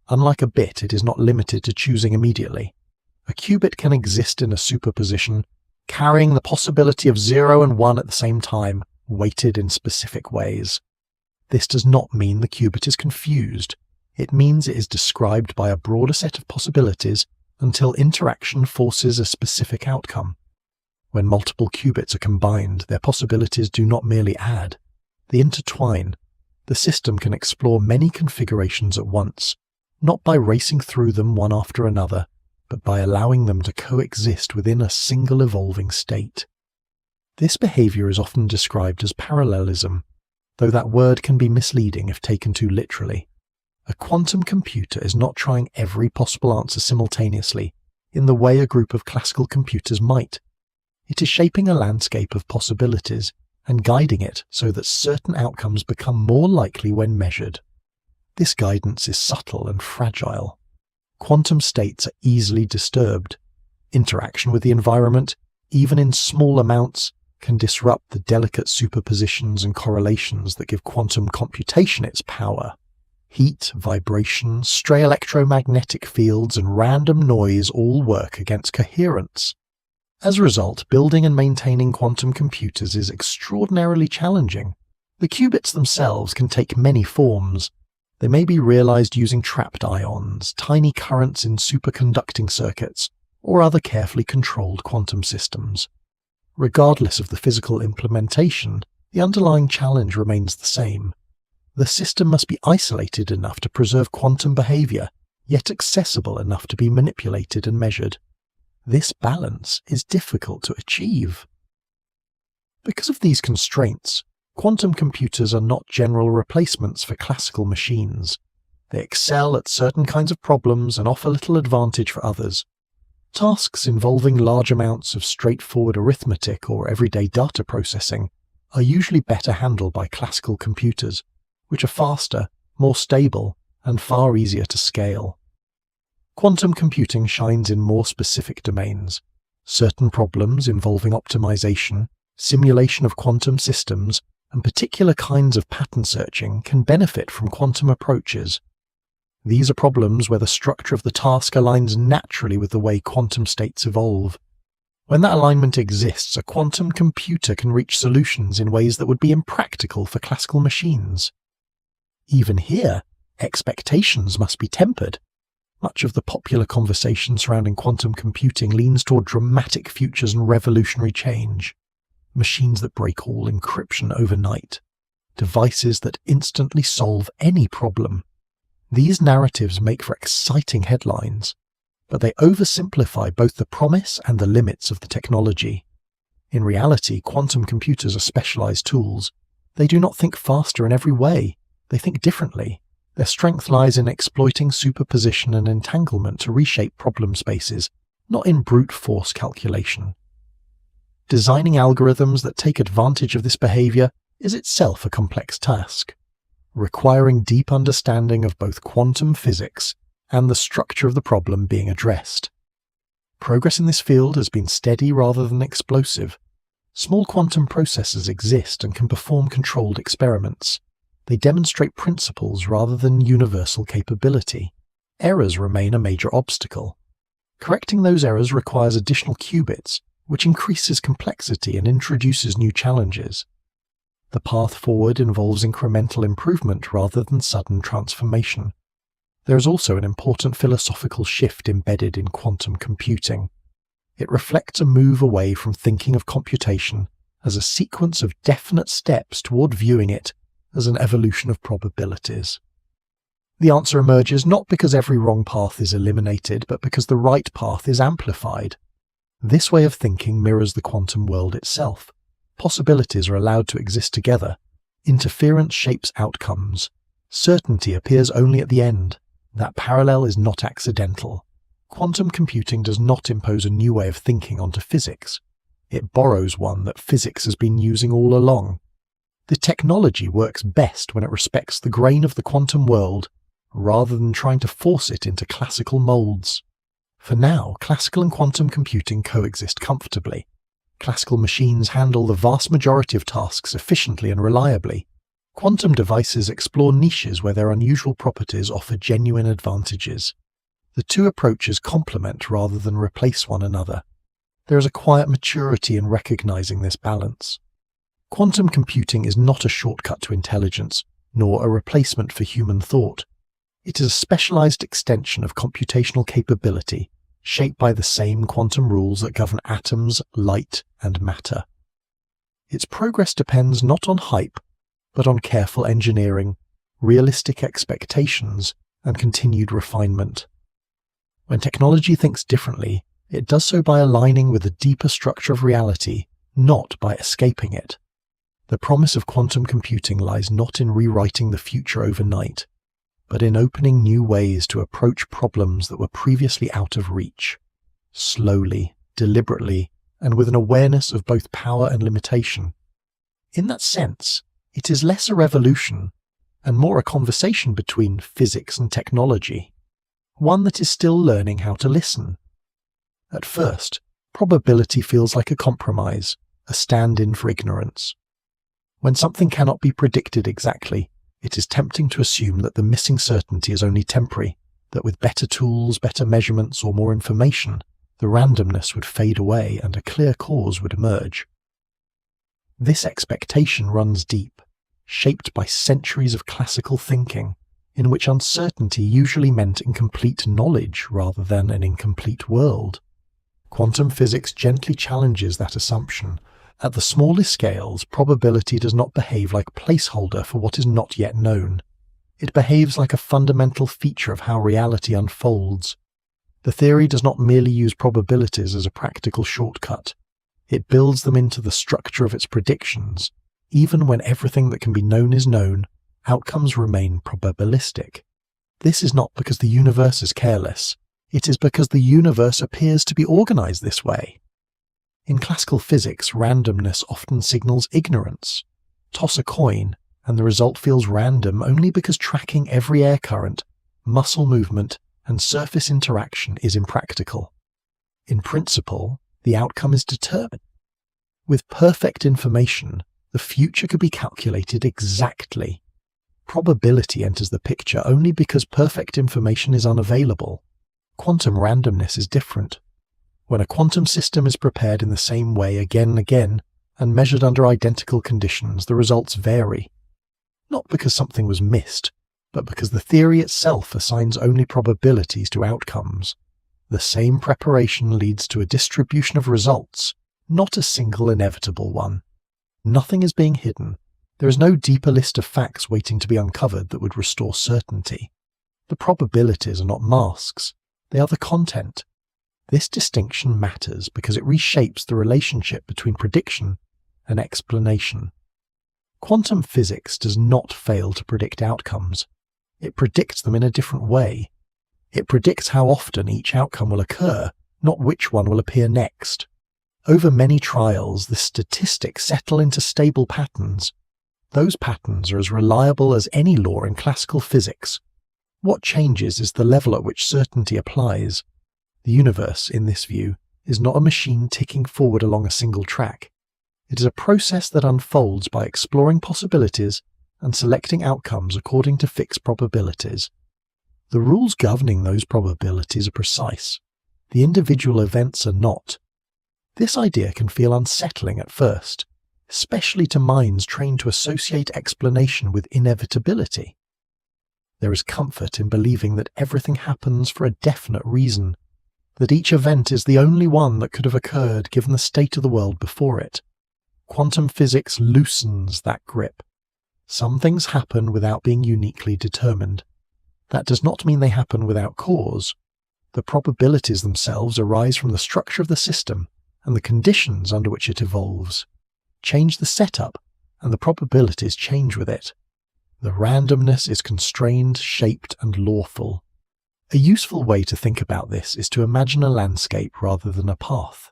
Unlike a bit, it is not limited to choosing immediately. A qubit can exist in a superposition, carrying the possibility of 0 and 1 at the same time, weighted in specific ways. This does not mean the qubit is confused. It means it is described by a broader set of possibilities until interaction forces a specific outcome. When multiple qubits are combined, their possibilities do not merely add, they intertwine. The system can explore many configurations at once, not by racing through them one after another, but by allowing them to coexist within a single evolving state. This behavior is often described as parallelism, though that word can be misleading if taken too literally. A quantum computer is not trying every possible answer simultaneously, in the way a group of classical computers might. It is shaping a landscape of possibilities and guiding it so that certain outcomes become more likely when measured. This guidance is subtle and fragile. Quantum states are easily disturbed. Interaction with the environment, even in small amounts, can disrupt the delicate superpositions and correlations that give quantum computation its power. Heat, vibration, stray electromagnetic fields, and random noise all work against coherence. As a result, building and maintaining quantum computers is extraordinarily challenging. The qubits themselves can take many forms. They may be realized using trapped ions, tiny currents in superconducting circuits, or other carefully controlled quantum systems. Regardless of the physical implementation, the underlying challenge remains the same. The system must be isolated enough to preserve quantum behavior, yet accessible enough to be manipulated and measured. This balance is difficult to achieve. Because of these constraints, quantum computers are not general replacements for classical machines. They excel at certain kinds of problems and offer little advantage for others. Tasks involving large amounts of straightforward arithmetic or everyday data processing are usually better handled by classical computers, which are faster, more stable, and far easier to scale. Quantum computing shines in more specific domains. Certain problems involving optimization, simulation of quantum systems, and particular kinds of pattern searching can benefit from quantum approaches. These are problems where the structure of the task aligns naturally with the way quantum states evolve. When that alignment exists, a quantum computer can reach solutions in ways that would be impractical for classical machines. Even here, expectations must be tempered. Much of the popular conversation surrounding quantum computing leans toward dramatic futures and revolutionary change. Machines that break all encryption overnight. Devices that instantly solve any problem. These narratives make for exciting headlines, but they oversimplify both the promise and the limits of the technology. In reality, quantum computers are specialized tools. They do not think faster in every way. They think differently. Their strength lies in exploiting superposition and entanglement to reshape problem spaces, not in brute force calculation. Designing algorithms that take advantage of this behavior is itself a complex task, requiring deep understanding of both quantum physics and the structure of the problem being addressed. Progress in this field has been steady rather than explosive. Small quantum processors exist and can perform controlled experiments. They demonstrate principles rather than universal capability. Errors remain a major obstacle. Correcting those errors requires additional qubits, which increases complexity and introduces new challenges. The path forward involves incremental improvement rather than sudden transformation. There is also an important philosophical shift embedded in quantum computing. It reflects a move away from thinking of computation as a sequence of definite steps toward viewing it as an evolution of probabilities. The answer emerges not because every wrong path is eliminated, but because the right path is amplified. This way of thinking mirrors the quantum world itself. Possibilities are allowed to exist together. Interference shapes outcomes. Certainty appears only at the end. That parallel is not accidental. Quantum computing does not impose a new way of thinking onto physics. It borrows one that physics has been using all along. The technology works best when it respects the grain of the quantum world, rather than trying to force it into classical molds. For now, classical and quantum computing coexist comfortably. Classical machines handle the vast majority of tasks efficiently and reliably. Quantum devices explore niches where their unusual properties offer genuine advantages. The two approaches complement rather than replace one another. There is a quiet maturity in recognizing this balance. Quantum computing is not a shortcut to intelligence, nor a replacement for human thought. It is a specialized extension of computational capability, shaped by the same quantum rules that govern atoms, light, and matter. Its progress depends not on hype, but on careful engineering, realistic expectations, and continued refinement. When technology thinks differently, it does so by aligning with the deeper structure of reality, not by escaping it. The promise of quantum computing lies not in rewriting the future overnight, but in opening new ways to approach problems that were previously out of reach, slowly, deliberately, and with an awareness of both power and limitation. In that sense, it is less a revolution and more a conversation between physics and technology, one that is still learning how to listen. At first, probability feels like a compromise, a stand-in for ignorance. When something cannot be predicted exactly, it is tempting to assume that the missing certainty is only temporary, that with better tools, better measurements, or more information, the randomness would fade away and a clear cause would emerge. This expectation runs deep, shaped by centuries of classical thinking, in which uncertainty usually meant incomplete knowledge rather than an incomplete world. Quantum physics gently challenges that assumption. At the smallest scales, probability does not behave like a placeholder for what is not yet known. It behaves like a fundamental feature of how reality unfolds. The theory does not merely use probabilities as a practical shortcut. It builds them into the structure of its predictions. Even when everything that can be known is known, outcomes remain probabilistic. This is not because the universe is careless. It is because the universe appears to be organized this way. In classical physics, randomness often signals ignorance. Toss a coin, and the result feels random only because tracking every air current, muscle movement, and surface interaction is impractical. In principle, the outcome is determined. With perfect information, the future could be calculated exactly. Probability enters the picture only because perfect information is unavailable. Quantum randomness is different. When a quantum system is prepared in the same way again and again, and measured under identical conditions, the results vary. Not because something was missed, but because the theory itself assigns only probabilities to outcomes. The same preparation leads to a distribution of results, not a single inevitable one. Nothing is being hidden. There is no deeper list of facts waiting to be uncovered that would restore certainty. The probabilities are not masks. They are the content. This distinction matters because it reshapes the relationship between prediction and explanation. Quantum physics does not fail to predict outcomes. It predicts them in a different way. It predicts how often each outcome will occur, not which one will appear next. Over many trials, the statistics settle into stable patterns. Those patterns are as reliable as any law in classical physics. What changes is the level at which certainty applies. The universe, in this view, is not a machine ticking forward along a single track. It is a process that unfolds by exploring possibilities and selecting outcomes according to fixed probabilities. The rules governing those probabilities are precise. The individual events are not. This idea can feel unsettling at first, especially to minds trained to associate explanation with inevitability. There is comfort in believing that everything happens for a definite reason. that each event is the only one that could have occurred given the state of the world before it. Quantum physics loosens that grip. Some things happen without being uniquely determined. That does not mean they happen without cause. The probabilities themselves arise from the structure of the system and the conditions under which it evolves. Change the setup, and the probabilities change with it. The randomness is constrained, shaped, and lawful. A useful way to think about this is to imagine a landscape rather than a path.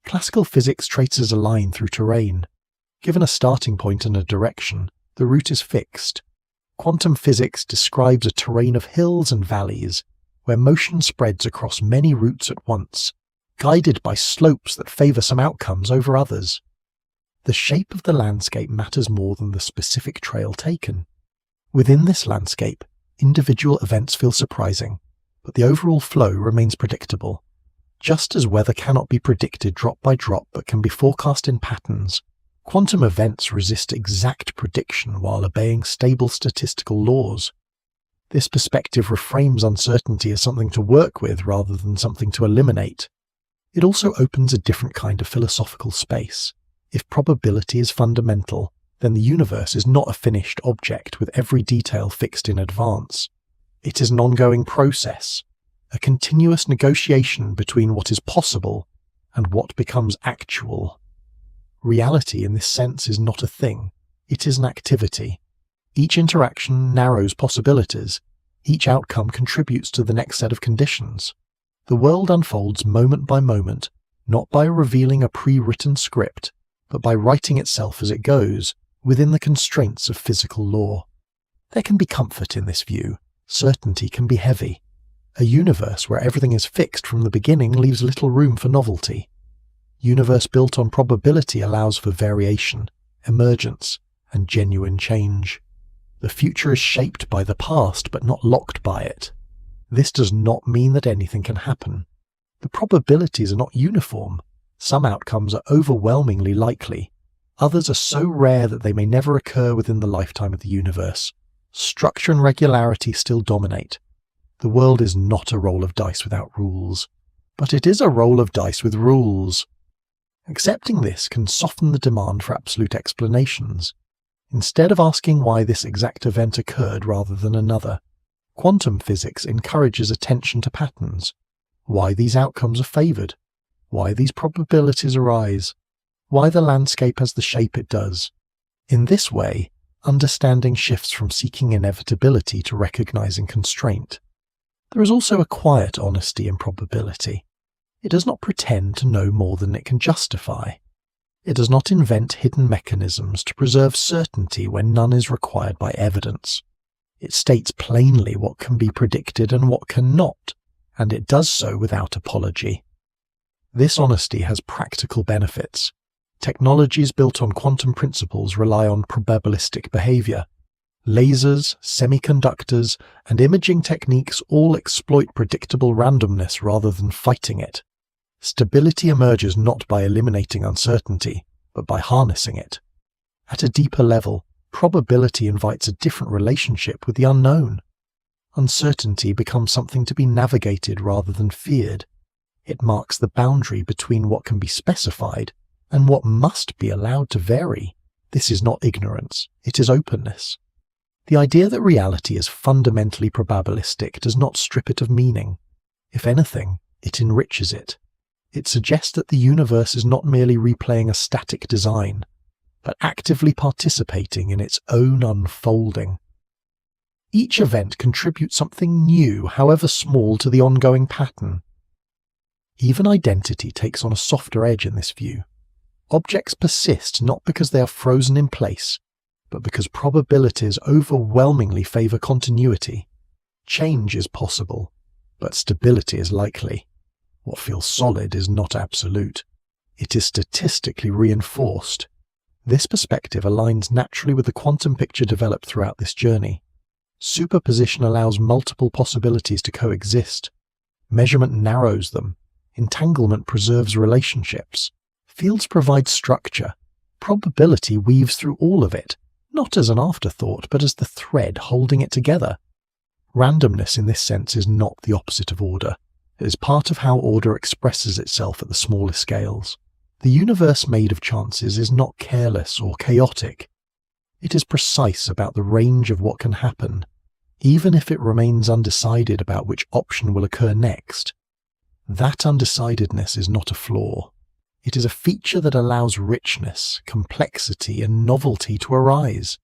Classical physics traces a line through terrain. Given a starting point and a direction, the route is fixed. Quantum physics describes a terrain of hills and valleys, where motion spreads across many routes at once, guided by slopes that favour some outcomes over others. The shape of the landscape matters more than the specific trail taken. Within this landscape, individual events feel surprising, but the overall flow remains predictable. Just as weather cannot be predicted drop by drop but can be forecast in patterns, quantum events resist exact prediction while obeying stable statistical laws. This perspective reframes uncertainty as something to work with rather than something to eliminate. It also opens a different kind of philosophical space. If probability is fundamental, then the universe is not a finished object with every detail fixed in advance. It is an ongoing process, a continuous negotiation between what is possible and what becomes actual. Reality in this sense is not a thing, it is an activity. Each interaction narrows possibilities, each outcome contributes to the next set of conditions. The world unfolds moment by moment, not by revealing a pre-written script, but by writing itself as it goes, within the constraints of physical law. There can be comfort in this view. Certainty can be heavy. A universe where everything is fixed from the beginning leaves little room for novelty. Universe built on probability allows for variation, emergence, and genuine change. The future is shaped by the past but not locked by it. This does not mean that anything can happen. The probabilities are not uniform. Some outcomes are overwhelmingly likely. Others are so rare that they may never occur within the lifetime of the universe. Structure and regularity still dominate. The world is not a roll of dice without rules, but it is a roll of dice with rules. Accepting this can soften the demand for absolute explanations. Instead of asking why this exact event occurred rather than another, quantum physics encourages attention to patterns, why these outcomes are favoured, why these probabilities arise, why the landscape has the shape it does. In this way, understanding shifts from seeking inevitability to recognizing constraint. There is also a quiet honesty in probability. It does not pretend to know more than it can justify. It does not invent hidden mechanisms to preserve certainty when none is required by evidence. It states plainly what can be predicted and what cannot, and it does so without apology. This honesty has practical benefits. Technologies built on quantum principles rely on probabilistic behavior. Lasers, semiconductors, and imaging techniques all exploit predictable randomness rather than fighting it. Stability emerges not by eliminating uncertainty, but by harnessing it. At a deeper level, probability invites a different relationship with the unknown. Uncertainty becomes something to be navigated rather than feared. It marks the boundary between what can be specified and what must be allowed to vary. This is not ignorance, it is openness. The idea that reality is fundamentally probabilistic does not strip it of meaning. If anything, it enriches it. It suggests that the universe is not merely replaying a static design, but actively participating in its own unfolding. Each event contributes something new, however small, to the ongoing pattern. Even identity takes on a softer edge in this view. Objects persist not because they are frozen in place, but because probabilities overwhelmingly favour continuity. Change is possible, but stability is likely. What feels solid is not absolute. It is statistically reinforced. This perspective aligns naturally with the quantum picture developed throughout this journey. Superposition allows multiple possibilities to coexist. Measurement narrows them. Entanglement preserves relationships. Fields provide structure. Probability weaves through all of it, not as an afterthought, but as the thread holding it together. Randomness in this sense is not the opposite of order. It is part of how order expresses itself at the smallest scales. The universe made of chances is not careless or chaotic. It is precise about the range of what can happen, even if it remains undecided about which option will occur next. That undecidedness is not a flaw. It is a feature that allows richness, complexity, and novelty to arise.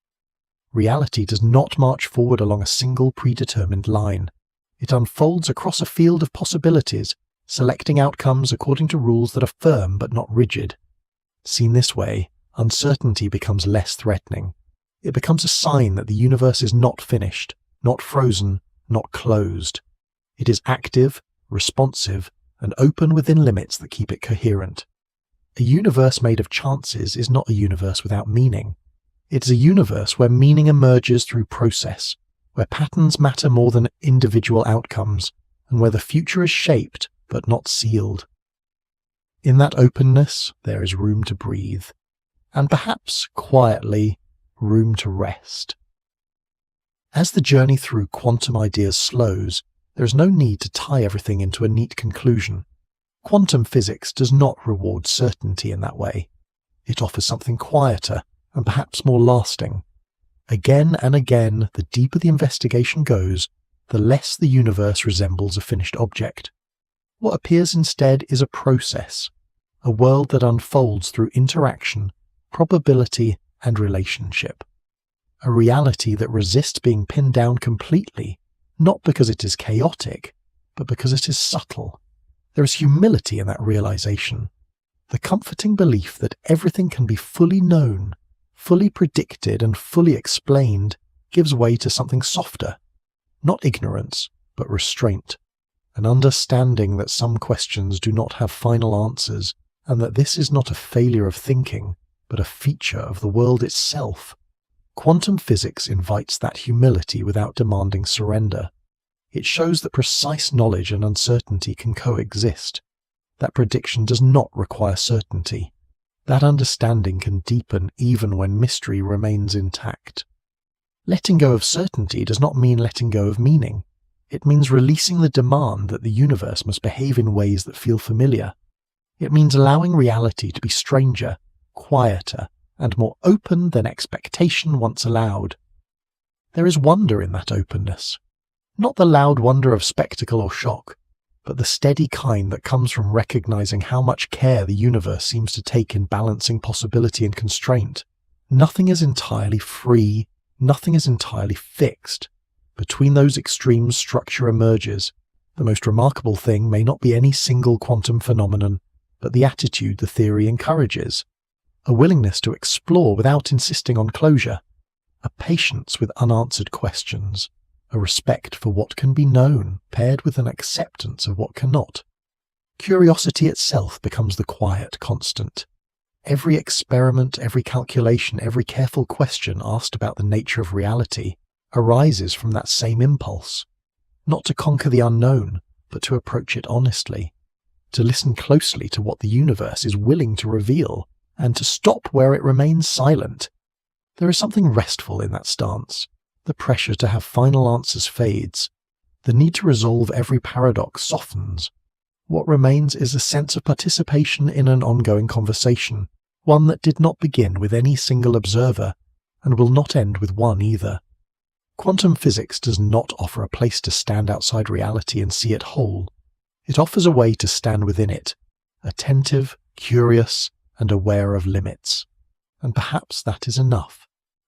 Reality does not march forward along a single predetermined line. It unfolds across a field of possibilities, selecting outcomes according to rules that are firm but not rigid. Seen this way, uncertainty becomes less threatening. It becomes a sign that the universe is not finished, not frozen, not closed. It is active, responsive, and open within limits that keep it coherent. A universe made of chances is not a universe without meaning. It is a universe where meaning emerges through process, where patterns matter more than individual outcomes, and where the future is shaped but not sealed. In that openness, there is room to breathe, and perhaps, quietly, room to rest. As the journey through quantum ideas slows, there is no need to tie everything into a neat conclusion. Quantum physics does not reward certainty in that way. It offers something quieter and perhaps more lasting. Again and again, the deeper the investigation goes, the less the universe resembles a finished object. What appears instead is a process, a world that unfolds through interaction, probability, and relationship. A reality that resists being pinned down completely, not because it is chaotic, but because it is subtle. There is humility in that realization, the comforting belief that everything can be fully known, fully predicted, and fully explained gives way to something softer, not ignorance, but restraint, an understanding that some questions do not have final answers, and that this is not a failure of thinking, but a feature of the world itself. Quantum physics invites that humility without demanding surrender. It shows that precise knowledge and uncertainty can coexist. That prediction does not require certainty. That understanding can deepen even when mystery remains intact. Letting go of certainty does not mean letting go of meaning. It means releasing the demand that the universe must behave in ways that feel familiar. It means allowing reality to be stranger, quieter, and more open than expectation once allowed. There is wonder in that openness. Not the loud wonder of spectacle or shock, but the steady kind that comes from recognizing how much care the universe seems to take in balancing possibility and constraint. Nothing is entirely free, nothing is entirely fixed. Between those extremes, structure emerges. The most remarkable thing may not be any single quantum phenomenon, but the attitude the theory encourages. A willingness to explore without insisting on closure. A patience with unanswered questions. A respect for what can be known, paired with an acceptance of what cannot. Curiosity itself becomes the quiet constant. Every experiment, every calculation, every careful question asked about the nature of reality arises from that same impulse. Not to conquer the unknown, but to approach it honestly. To listen closely to what the universe is willing to reveal, and to stop where it remains silent. There is something restful in that stance. The pressure to have final answers fades. The need to resolve every paradox softens. What remains is a sense of participation in an ongoing conversation, one that did not begin with any single observer, and will not end with one either. Quantum physics does not offer a place to stand outside reality and see it whole. It offers a way to stand within it, attentive, curious, and aware of limits. And perhaps that is enough.